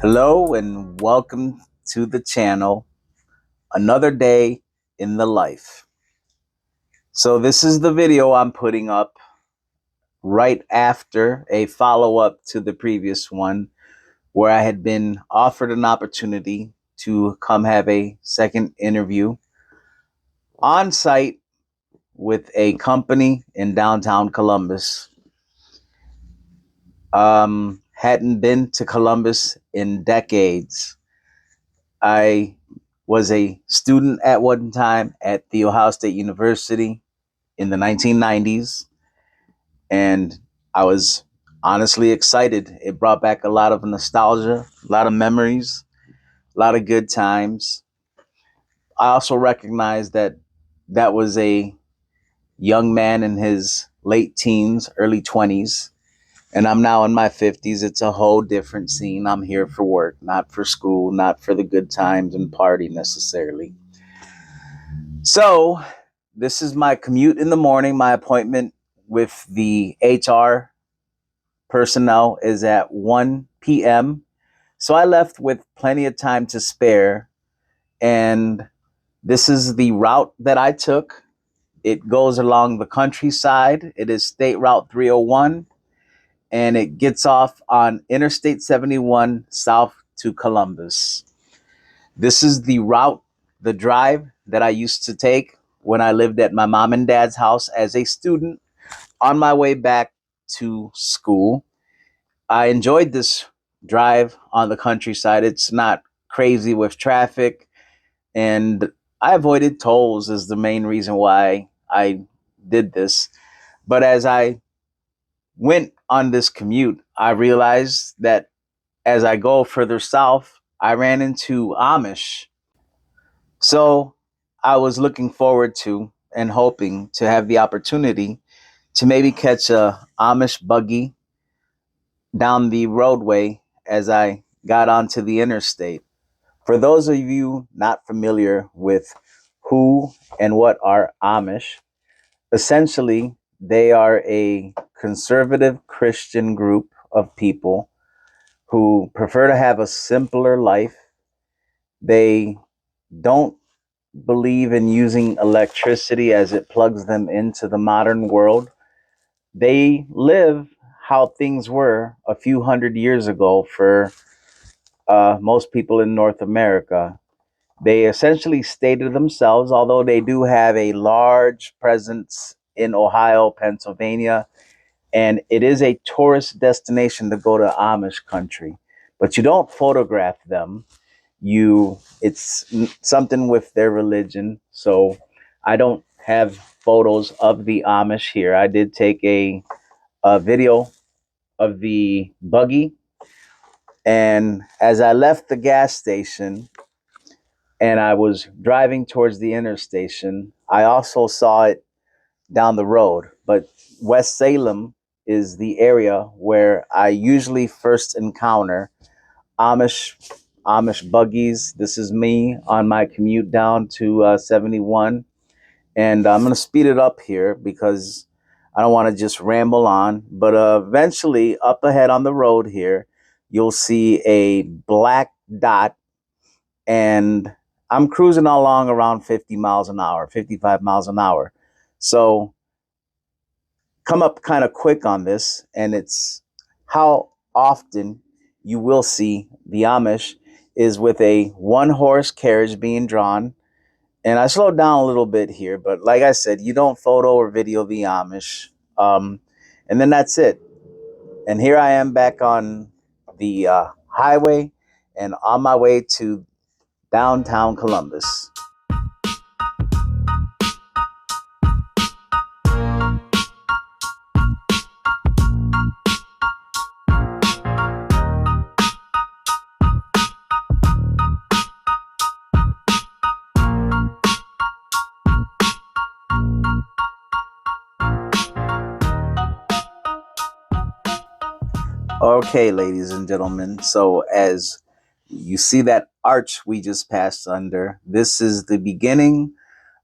Hello and welcome to the channel. Another day in the life. So this is the video I'm putting up right after a follow-up to the previous one where I had been offered an opportunity to come have a second interview on site with a company in downtown Columbus. Hadn't been to Columbus in decades. I was a student at one time at The Ohio State University in the 1990s, and I was honestly excited. It brought back a lot of nostalgia, a lot of memories, a lot of good times. I also recognized that that was a young man in his late teens, early 20s, and I'm now in my 50s. It's a whole different scene. I'm here for work, not for school, not for the good times and party necessarily. So, this is my commute in the morning. My appointment with the HR personnel is at 1 p.m. So, I left with plenty of time to spare. And this is the route that I took. It goes along the countryside. It is State Route 301, and it gets off on Interstate 71 south to Columbus. This is the route, the drive that I used to take when I lived at my mom and dad's house as a student on my way back to school. I enjoyed this drive on the countryside. It's not crazy with traffic, and I avoided tolls is the main reason why I did this. But as I went on this commute, I realized that as I go further south, I ran into Amish. So I was looking forward to and hoping to have the opportunity to maybe catch a Amish buggy down the roadway as I got onto the interstate. For those of you not familiar with who and what are Amish, essentially they are a conservative Christian group of people who prefer to have a simpler life. They don't believe in using electricity as it plugs them into the modern world. They live how things were a few hundred years ago for most people in North America. They essentially stay to themselves, although they do have a large presence in Ohio, Pennsylvania, and it is a tourist destination to go to Amish country. But you don't photograph them. It's something with their religion. So I don't have photos of the Amish here. I did take a video of the buggy, and as I left the gas station and I was driving towards the interstation, I also saw it down the road. But West Salem is the area where I usually first encounter Amish Amish buggies. This is me on my commute down to 71, and I'm going to speed it up here because I don't want to just ramble on. But eventually, up ahead on the road here, you'll see a black dot, and I'm cruising along around 50 miles an hour, 55 miles an hour. So come up kind of quick on this, and it's how often you will see the Amish is with a one horse carriage being drawn. And I slowed down a little bit here, but like I said, you don't photo or video the Amish. And then that's it. And here I am back on the highway and on my way to downtown Columbus. Okay, ladies and gentlemen. So as you see that arch we just passed under, this is the beginning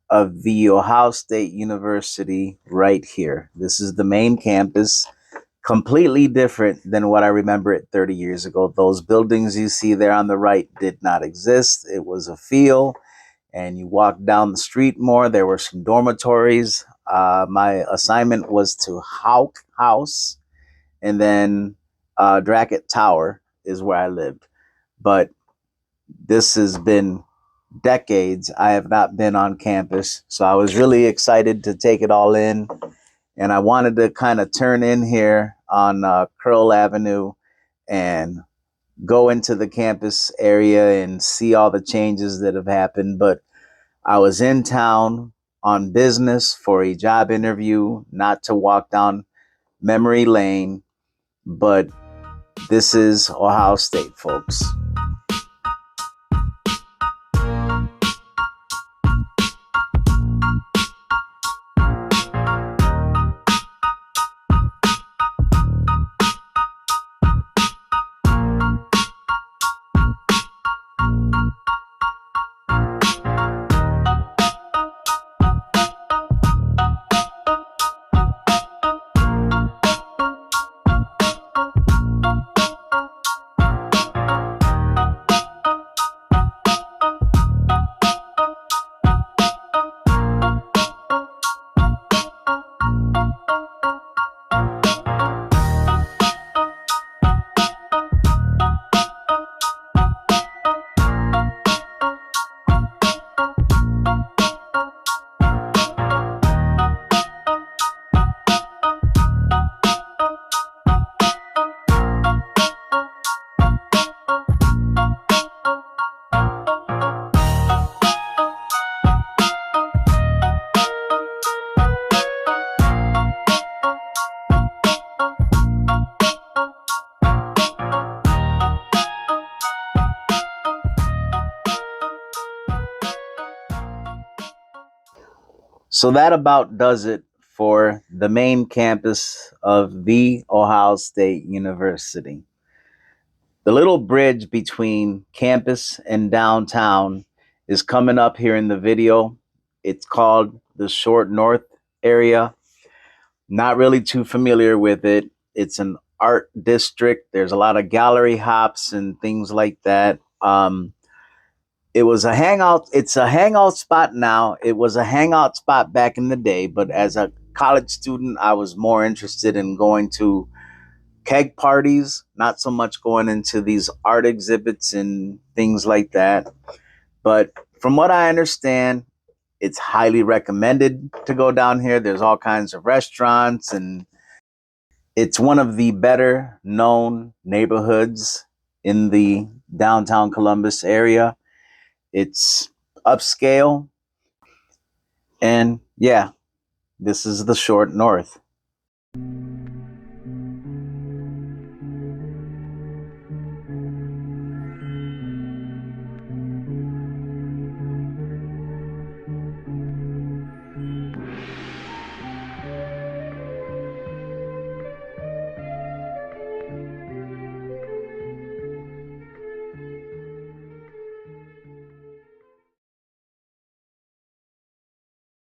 of the Ohio State University right here. This is the main campus. completely different than what I remember it 30 years ago. Those buildings you see there on the right did not exist. It was a field, and you walked down the street more. There were some dormitories. My assignment was to Houck House, and then Drackett Tower is where I lived. But this has been decades. I have not been on campus, so I was really excited to take it all in. And I wanted to kind of turn in here on Curl Avenue and go into the campus area and see all the changes that have happened. But I was in town on business for a job interview, not to walk down memory lane, but this is Ohio State, folks. So that about does it for the main campus of the Ohio State University. The little bridge between campus and downtown is coming up here in the video. It's called the Short North area. Not really too familiar with it. It's an art district. There's a lot of gallery hops and things like that. It was a hangout. It's a hangout spot now. It was a hangout spot back in the day, but as a college student, I was more interested in going to keg parties, not so much going into these art exhibits and things like that. But from what I understand, it's highly recommended to go down here. There's all kinds of restaurants, and it's one of the better known neighborhoods in the downtown Columbus area. It's upscale. And yeah, this is the Short North.